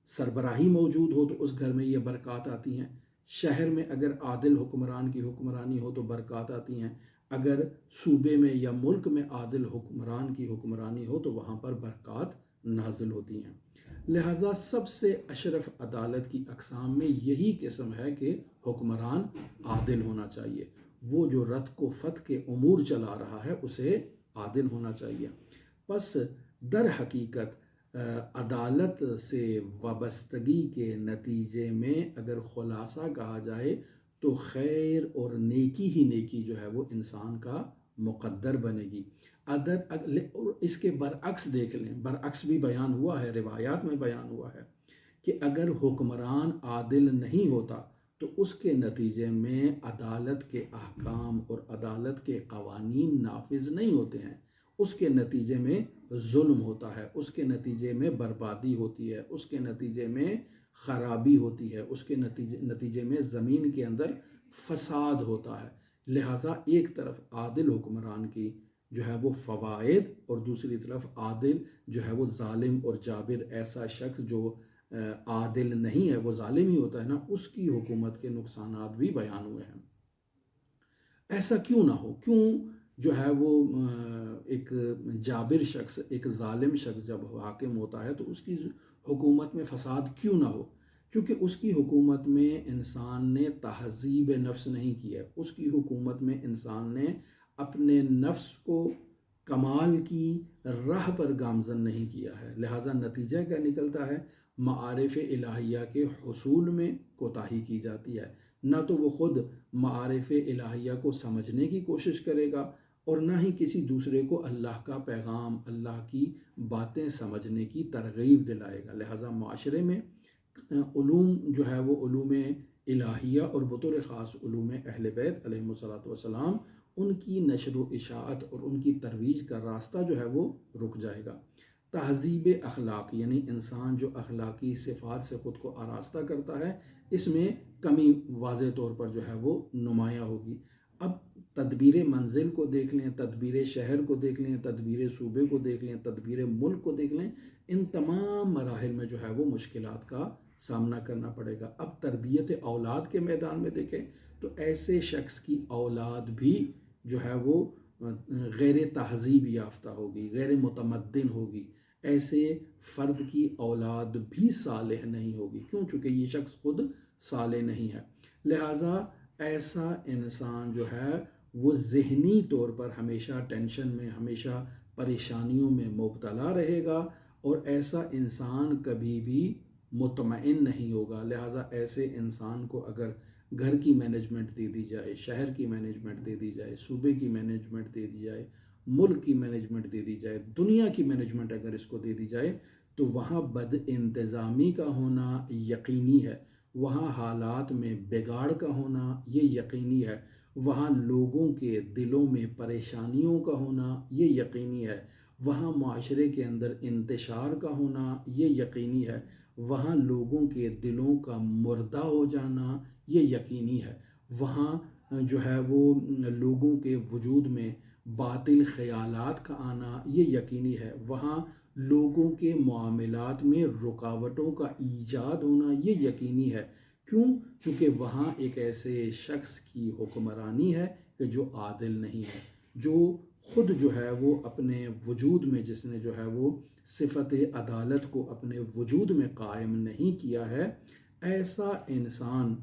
سربراہی موجود ہو تو اس گھر میں یہ برکات آتی ہیں، شہر میں اگر عادل حکمران کی حکمرانی ہو تو برکات آتی ہیں، اگر صوبے میں یا ملک میں عادل حکمران کی حکمرانی ہو تو وہاں پر برکات نازل ہوتی ہیں۔ لہٰذا سب سے اشرف عدالت کی اقسام میں یہی قسم ہے کہ حکمران عادل ہونا چاہیے، وہ جو رت کو فتح کے امور چلا رہا ہے اسے عادل ہونا چاہیے۔ پس در حقیقت عدالت سے وابستگی کے نتیجے میں اگر خلاصہ کہا جائے تو خیر اور نیکی ہی نیکی جو ہے وہ انسان کا مقدر بنے گی۔ اس کے برعکس دیکھ لیں، برعکس بھی بیان ہوا ہے، روایات میں بیان ہوا ہے کہ اگر حکمران عادل نہیں ہوتا تو اس کے نتیجے میں عدالت کے احکام اور عدالت کے قوانین نافذ نہیں ہوتے ہیں، اس کے نتیجے میں ظلم ہوتا ہے، اس کے نتیجے میں بربادی ہوتی ہے، اس کے نتیجے میں خرابی ہوتی ہے، اس کے نتیجے میں زمین کے اندر فساد ہوتا ہے۔ لہٰذا ایک طرف عادل حکمران کی جو ہے وہ فوائد، اور دوسری طرف عادل جو ہے وہ ظالم اور جابر، ایسا شخص جو عادل نہیں ہے وہ ظالم ہی ہوتا ہے نا، اس کی حکومت کے نقصانات بھی بیان ہوئے ہیں۔ ایسا کیوں نہ ہو، کیوں جو ہے وہ ایک جابر شخص، ایک ظالم شخص جب حاکم ہوتا ہے تو اس کی حکومت میں فساد کیوں نہ ہو؟ کیونکہ اس کی حکومت میں انسان نے تہذیب نفس نہیں کی ہے، اس کی حکومت میں انسان نے اپنے نفس کو کمال کی راہ پر گامزن نہیں کیا ہے۔ لہٰذا نتیجہ کیا نکلتا ہے؟ معارف الہیہ کے حصول میں کوتاہی کی جاتی ہے، نہ تو وہ خود معارف الہیہ کو سمجھنے کی کوشش کرے گا اور نہ ہی کسی دوسرے کو اللہ کا پیغام، اللہ کی باتیں سمجھنے کی ترغیب دلائے گا۔ لہٰذا معاشرے میں علوم جو ہے وہ علوم الہیہ اور بطور خاص علوم اہل بیت علیہم الصلوۃ والسلام، ان کی نشر و اشاعت اور ان کی ترویج کا راستہ جو ہے وہ رک جائے گا۔ تہذیب اخلاق یعنی انسان جو اخلاقی صفات سے خود کو آراستہ کرتا ہے، اس میں کمی واضح طور پر جو ہے وہ نمایاں ہوگی۔ اب تدبیر منزل کو دیکھ لیں، تدبیر شہر کو دیکھ لیں، تدبیر صوبے کو دیکھ لیں، تدبیر ملک کو دیکھ لیں، ان تمام مراحل میں جو ہے وہ مشکلات کا سامنا کرنا پڑے گا۔ اب تربیت اولاد کے میدان میں دیکھیں تو ایسے شخص کی اولاد بھی جو ہے وہ غیر تہذیب یافتہ ہوگی، غیر متمدن ہوگی، ایسے فرد کی اولاد بھی صالح نہیں ہوگی، کیوں؟ چونکہ یہ شخص خود صالح نہیں ہے۔ لہٰذا ایسا انسان جو ہے وہ ذہنی طور پر ہمیشہ ٹینشن میں، ہمیشہ پریشانیوں میں مبتلا رہے گا، اور ایسا انسان کبھی بھی مطمئن نہیں ہوگا۔ لہٰذا ایسے انسان کو اگر گھر کی مینجمنٹ دے دی جائے، شہر کی مینجمنٹ دے دی جائے، صوبے کی مینجمنٹ دے دی جائے، ملک کی مینجمنٹ دے دی جائے، دنیا کی مینجمنٹ اگر اس کو دے دی جائے تو وہاں بد انتظامی کا ہونا یقینی ہے، وہاں حالات میں بگاڑ کا ہونا یہ یقینی ہے، وہاں لوگوں کے دلوں میں پریشانیوں کا ہونا یہ یقینی ہے، وہاں معاشرے کے اندر انتشار کا ہونا یہ یقینی ہے، وہاں لوگوں کے دلوں کا مردہ ہو جانا یہ یقینی ہے، وہاں جو ہے وہ لوگوں کے وجود میں باطل خیالات کا آنا یہ یقینی ہے، وہاں لوگوں کے معاملات میں رکاوٹوں کا ایجاد ہونا یہ یقینی ہے۔ کیوں؟ چونکہ وہاں ایک ایسے شخص کی حکمرانی ہے کہ جو عادل نہیں ہے، جو خود جو ہے وہ اپنے وجود میں، جس نے جو ہے وہ صفت عدالت کو اپنے وجود میں قائم نہیں کیا ہے، ایسا انسان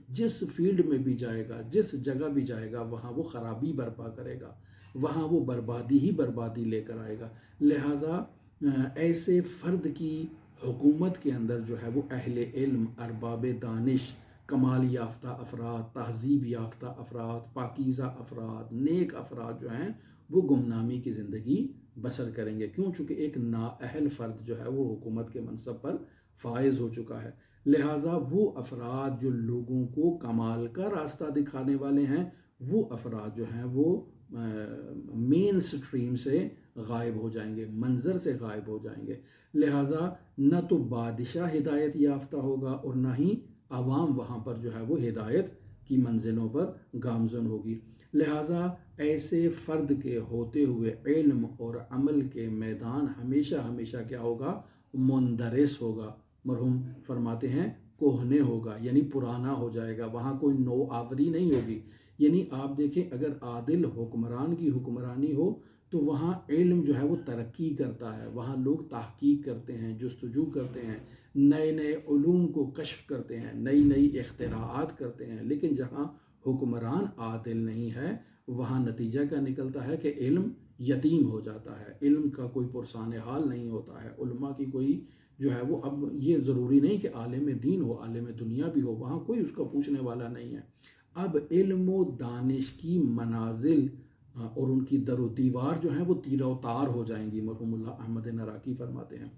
جس فیلڈ میں بھی جائے گا، جس جگہ بھی جائے گا، وہاں وہ خرابی برپا کرے گا، وہاں وہ بربادی ہی بربادی لے کر آئے گا۔ لہٰذا ایسے فرد کی حکومت کے اندر جو ہے وہ اہل علم، ارباب دانش، کمال یافتہ افراد، تہذیب یافتہ افراد، پاکیزہ افراد، نیک افراد جو ہیں وہ گمنامی کی زندگی بسر کریں گے۔ کیوں؟ چونکہ ایک نااہل فرد جو ہے وہ حکومت کے منصب پر فائز ہو چکا ہے۔ لہٰذا وہ افراد جو لوگوں کو کمال کا راستہ دکھانے والے ہیں، وہ افراد جو ہیں وہ مین سٹریم سے غائب ہو جائیں گے، منظر سے غائب ہو جائیں گے۔ لہٰذا نہ تو بادشاہ ہدایت یافتہ ہوگا اور نہ ہی عوام وہاں پر جو ہے وہ ہدایت کی منزلوں پر گامزن ہوگی۔ لہٰذا ایسے فرد کے ہوتے ہوئے علم اور عمل کے میدان ہمیشہ ہمیشہ کیا ہوگا؟ مندرس ہوگا۔ مرحوم فرماتے ہیں کوہنے ہوگا، یعنی پرانا ہو جائے گا، وہاں کوئی نو آوری نہیں ہوگی۔ یعنی آپ دیکھیں اگر عادل حکمران کی حکمرانی ہو تو وہاں علم جو ہے وہ ترقی کرتا ہے، وہاں لوگ تحقیق کرتے ہیں، جستجو کرتے ہیں، نئے نئے علوم کو کشف کرتے ہیں، نئی نئی اختراعات کرتے ہیں۔ لیکن جہاں حکمران عادل نہیں ہے، وہاں نتیجہ کیا نکلتا ہے کہ علم یتیم ہو جاتا ہے، علم کا کوئی پرسان حال نہیں ہوتا ہے، علماء کی کوئی جو ہے وہ، اب یہ ضروری نہیں کہ عالم دین ہو، عالم دنیا بھی ہو، وہاں کوئی اس کا پوچھنے والا نہیں ہے۔ اب علم و دانش کی منازل اور ان کی در و دیوار جو ہیں وہ تیر و تار ہو جائیں گی، مرحوم اللہ احمد نراقی فرماتے ہیں۔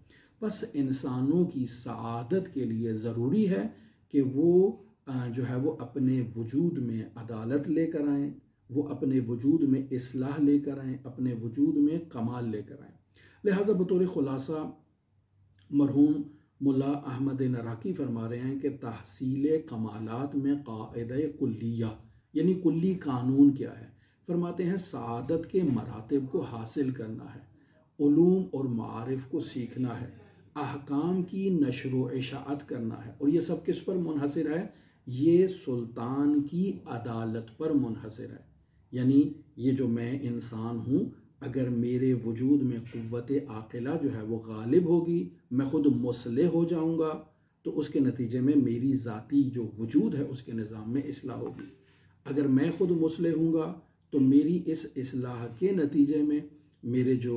بس انسانوں کی سعادت کے لیے ضروری ہے کہ وہ جو ہے وہ اپنے وجود میں عدالت لے کر آئیں، وہ اپنے وجود میں اصلاح لے کر آئیں، اپنے وجود میں کمال لے کر آئیں۔ لہٰذا بطور خلاصہ مرحوم ملا احمد نراقی فرما رہے ہیں کہ تحصیل کمالات میں قاعدہ کلیہ یعنی کلی قانون کیا ہے؟ فرماتے ہیں سعادت کے مراتب کو حاصل کرنا ہے، علوم اور معارف کو سیکھنا ہے، احکام کی نشر و اشاعت کرنا ہے، اور یہ سب کس پر منحصر ہے؟ یہ سلطان کی عدالت پر منحصر ہے۔ یعنی یہ جو میں انسان ہوں، اگر میرے وجود میں قوت عاقلہ جو ہے وہ غالب ہوگی، میں خود مصلح ہو جاؤں گا، تو اس کے نتیجے میں میری ذاتی جو وجود ہے اس کے نظام میں اصلاح ہوگی۔ اگر میں خود مصلح ہوں گا تو میری اس اصلاح کے نتیجے میں میرے جو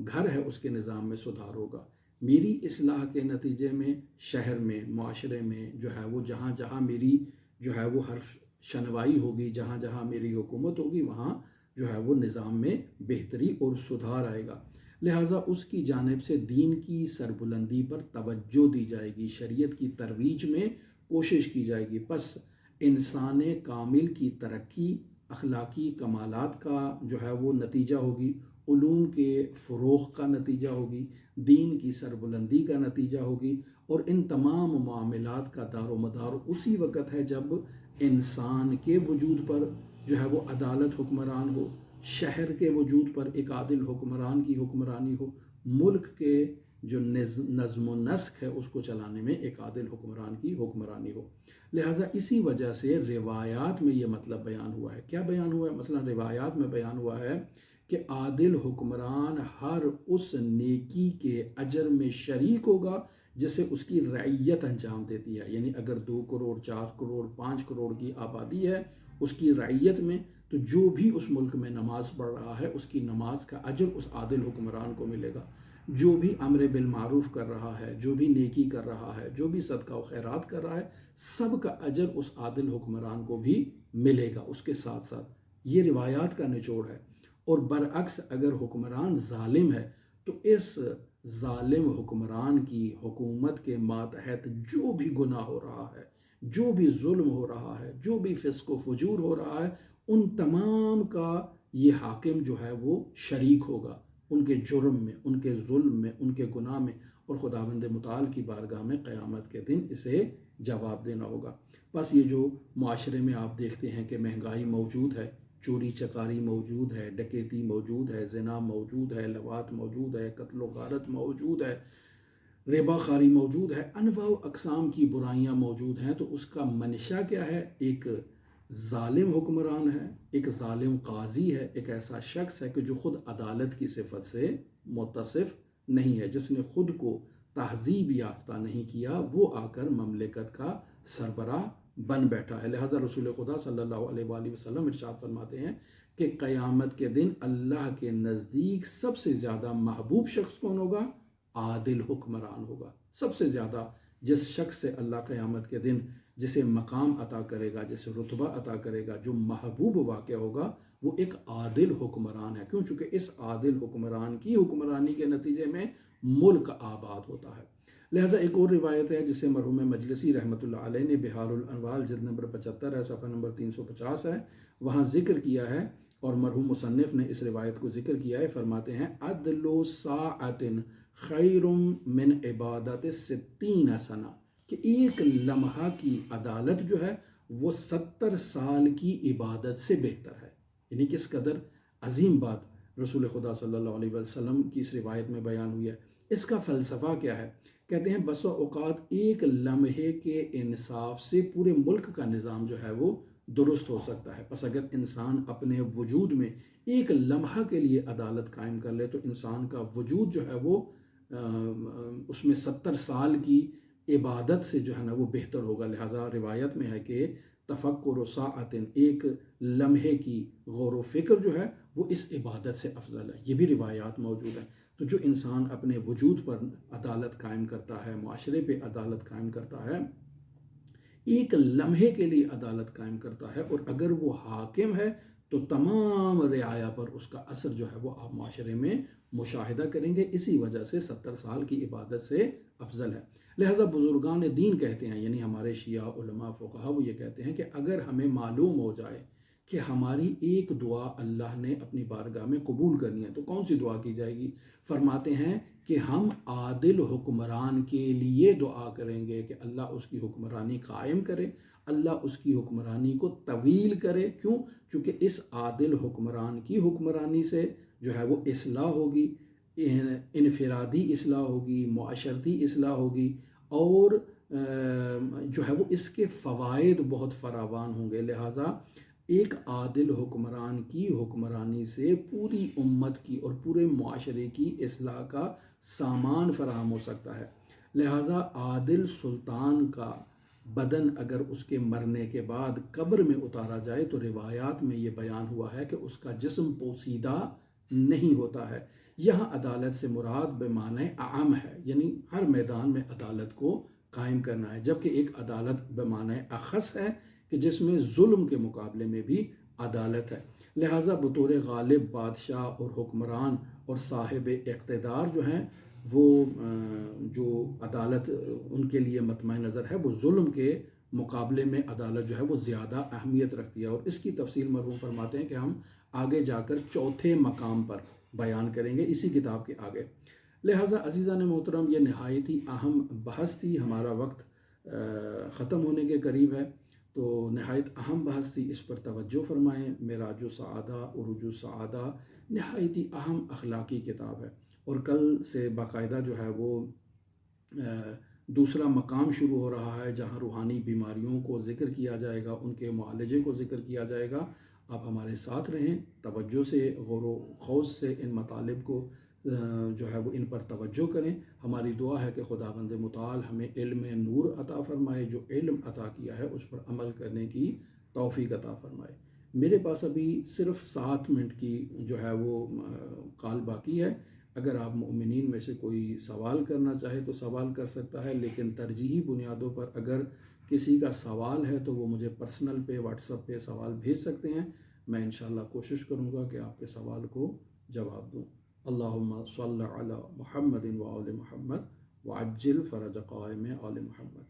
گھر ہے اس کے نظام میں سدھار ہوگا، میری اصلاح کے نتیجے میں شہر میں، معاشرے میں جو ہے وہ جہاں جہاں میری جو ہے وہ حرف شنوائی ہوگی، جہاں جہاں میری حکومت ہوگی، وہاں جو ہے وہ نظام میں بہتری اور سدھار آئے گا۔ لہٰذا اس کی جانب سے دین کی سربلندی پر توجہ دی جائے گی، شریعت کی ترویج میں کوشش کی جائے گی۔ پس انسان کامل کی ترقی اخلاقی کمالات کا جو ہے وہ نتیجہ ہوگی، علوم کے فروغ کا نتیجہ ہوگی، دین کی سربلندی کا نتیجہ ہوگی، اور ان تمام معاملات کا دار و مدار اسی وقت ہے جب انسان کے وجود پر جو ہے وہ عدالت حکمران ہو، شہر کے وجود پر ایک عادل حکمران کی حکمرانی ہو، ملک کے جو نظم و نسق ہے اس کو چلانے میں ایک عادل حکمران کی حکمرانی ہو۔ لہٰذا اسی وجہ سے روایات میں یہ مطلب بیان ہوا ہے۔ کیا بیان ہوا ہے؟ مثلا روایات میں بیان ہوا ہے کہ عادل حکمران ہر اس نیکی کے اجر میں شریک ہوگا جسے اس کی رعیت انجام دیتی ہے۔ یعنی اگر 2 کروڑ 4 کروڑ 5 کروڑ کی آبادی ہے اس کی رعیت میں، تو جو بھی اس ملک میں نماز پڑھ رہا ہے اس کی نماز کا اجر اس عادل حکمران کو ملے گا۔ جو بھی امر بالمعروف کر رہا ہے، جو بھی نیکی کر رہا ہے، جو بھی صدقہ و خیرات کر رہا ہے، سب کا اجر اس عادل حکمران کو بھی ملے گا اس کے ساتھ ساتھ۔ یہ روایات کا نچوڑ ہے۔ اور برعکس اگر حکمران ظالم ہے تو اس ظالم حکمران کی حکومت کے ماتحت جو بھی گناہ ہو رہا ہے، جو بھی ظلم ہو رہا ہے، جو بھی فسق و فجور ہو رہا ہے، ان تمام کا یہ حاکم جو ہے وہ شریک ہوگا، ان کے جرم میں، ان کے ظلم میں، ان کے گناہ میں، اور خداوند متعال کی بارگاہ میں قیامت کے دن اسے جواب دینا ہوگا۔ بس یہ جو معاشرے میں آپ دیکھتے ہیں کہ مہنگائی موجود ہے، چوری چکاری موجود ہے، ڈکیتی موجود ہے، زنا موجود ہے، لواط موجود ہے، قتل و غارت موجود ہے، ربا خواری موجود ہے، انواع و اقسام کی برائیاں موجود ہیں، تو اس کا منشا کیا ہے؟ ایک ظالم حکمران ہے، ایک ظالم قاضی ہے، ایک ایسا شخص ہے کہ جو خود عدالت کی صفت سے متصف نہیں ہے، جس نے خود کو تہذیب یافتہ نہیں کیا، وہ آ کر مملکت کا سربراہ بن بیٹھا ہے۔ لہٰذا رسول خدا صلی اللہ علیہ وآلہ وسلم ارشاد فرماتے ہیں کہ قیامت کے دن اللہ کے نزدیک سب سے زیادہ محبوب شخص کون ہوگا؟ عادل حکمران ہوگا۔ سب سے زیادہ جس شخص سے اللہ قیامت کے دن جسے مقام عطا کرے گا، جسے رتبہ عطا کرے گا، جو محبوب واقع ہوگا، وہ ایک عادل حکمران ہے۔ کیوں؟ چونکہ اس عادل حکمران کی حکمرانی کے نتیجے میں ملک آباد ہوتا ہے۔ لہٰذا ایک اور روایت ہے جسے مرحوم مجلسی رحمۃ اللہ علیہ نے بحار الانوار جلد نمبر 75 ہے، صفحہ نمبر 350 ہے، وہاں ذکر کیا ہے، اور مرحوم مصنف نے اس روایت کو ذکر کیا ہے۔ فرماتے ہیں عدل ساعت خیر من عبادت 60 سنہ، کہ ایک لمحہ کی عدالت جو ہے وہ 70 سال کی عبادت سے بہتر ہے۔ یعنی کس قدر عظیم بات رسول خدا صلی اللہ علیہ وسلم کی اس روایت میں بیان ہوئی ہے۔ اس کا فلسفہ کیا ہے؟ کہتے ہیں بسا اوقات ایک لمحے کے انصاف سے پورے ملک کا نظام جو ہے وہ درست ہو سکتا ہے۔ پس اگر انسان اپنے وجود میں ایک لمحہ کے لیے عدالت قائم کر لے تو انسان کا وجود جو ہے وہ اس میں 70 سال کی عبادت سے جو ہے نا وہ بہتر ہوگا۔ لہٰذا روایت میں ہے کہ تفکر ساعت، ایک لمحے کی غور و فکر جو ہے وہ اس عبادت سے افضل ہے۔ یہ بھی روایات موجود ہیں۔ تو جو انسان اپنے وجود پر عدالت قائم کرتا ہے، معاشرے پہ عدالت قائم کرتا ہے، ایک لمحے کے لیے عدالت قائم کرتا ہے، اور اگر وہ حاکم ہے تو تمام رعایا پر اس کا اثر جو ہے وہ آپ معاشرے میں مشاہدہ کریں گے۔ اسی وجہ سے 70 سال کی عبادت سے افضل ہے۔ لہٰذا بزرگان دین کہتے ہیں، یعنی ہمارے شیعہ علماء فقہا، وہ یہ کہتے ہیں کہ اگر ہمیں معلوم ہو جائے کہ ہماری ایک دعا اللہ نے اپنی بارگاہ میں قبول کرنی ہے تو کون سی دعا کی جائے گی؟ فرماتے ہیں کہ ہم عادل حکمران کے لیے دعا کریں گے کہ اللہ اس کی حکمرانی قائم کرے، اللہ اس کی حکمرانی کو طویل کرے۔ کیوں؟ چونکہ اس عادل حکمران کی حکمرانی سے جو ہے وہ اصلاح ہوگی، انفرادی اصلاح ہوگی، معاشرتی اصلاح ہوگی، اور جو ہے وہ اس کے فوائد بہت فراوان ہوں گے۔ لہٰذا ایک عادل حکمران کی حکمرانی سے پوری امت کی اور پورے معاشرے کی اصلاح کا سامان فراہم ہو سکتا ہے۔ لہٰذا عادل سلطان کا بدن اگر اس کے مرنے کے بعد قبر میں اتارا جائے تو روایات میں یہ بیان ہوا ہے کہ اس کا جسم پوسیدہ نہیں ہوتا ہے۔ یہاں عدالت سے مراد بمعنی عام ہے، یعنی ہر میدان میں عدالت کو قائم کرنا ہے، جبکہ ایک عدالت بمعنی اخص ہے کہ جس میں ظلم کے مقابلے میں بھی عدالت ہے۔ لہٰذا بطور غالب بادشاہ اور حکمران اور صاحب اقتدار جو ہیں وہ جو عدالت ان کے لیے مطمع نظر ہے، وہ ظلم کے مقابلے میں عدالت جو ہے وہ زیادہ اہمیت رکھتی ہے، اور اس کی تفصیل مرحوم فرماتے ہیں کہ ہم آگے جا کر چوتھے مقام پر بیان کریں گے اسی کتاب کے آگے۔ لہٰذا عزیزان محترم، یہ نہایت ہی اہم بحث تھی۔ ہمارا وقت ختم ہونے کے قریب ہے، تو نہایت اہم بحث تھی، اس پر توجہ فرمائیں۔ معراج السعادہ، عروج السعادہ نہایت ہی اہم اخلاقی کتاب ہے، اور کل سے باقاعدہ جو ہے وہ دوسرا مقام شروع ہو رہا ہے جہاں روحانی بیماریوں کو ذکر کیا جائے گا، ان کے معالجے کو ذکر کیا جائے گا۔ آپ ہمارے ساتھ رہیں، توجہ سے، غور و خوض سے ان مطالب کو جو ہے وہ ان پر توجہ کریں۔ ہماری دعا ہے کہ خداوند متعال ہمیں علم نور عطا فرمائے، جو علم عطا کیا ہے اس پر عمل کرنے کی توفیق عطا فرمائے۔ میرے پاس ابھی صرف 7 منٹ کی جو ہے وہ کال باقی ہے۔ اگر آپ مؤمنین میں سے کوئی سوال کرنا چاہے تو سوال کر سکتا ہے، لیکن ترجیحی بنیادوں پر اگر کسی کا سوال ہے تو وہ مجھے پرسنل پہ، واٹس ایپ پہ سوال بھیج سکتے ہیں۔ میں انشاءاللہ کوشش کروں گا کہ آپ کے سوال کو جواب دوں۔ اللہم صلی علی محمد و آل محمد وعجل فرج قائم آل محمد۔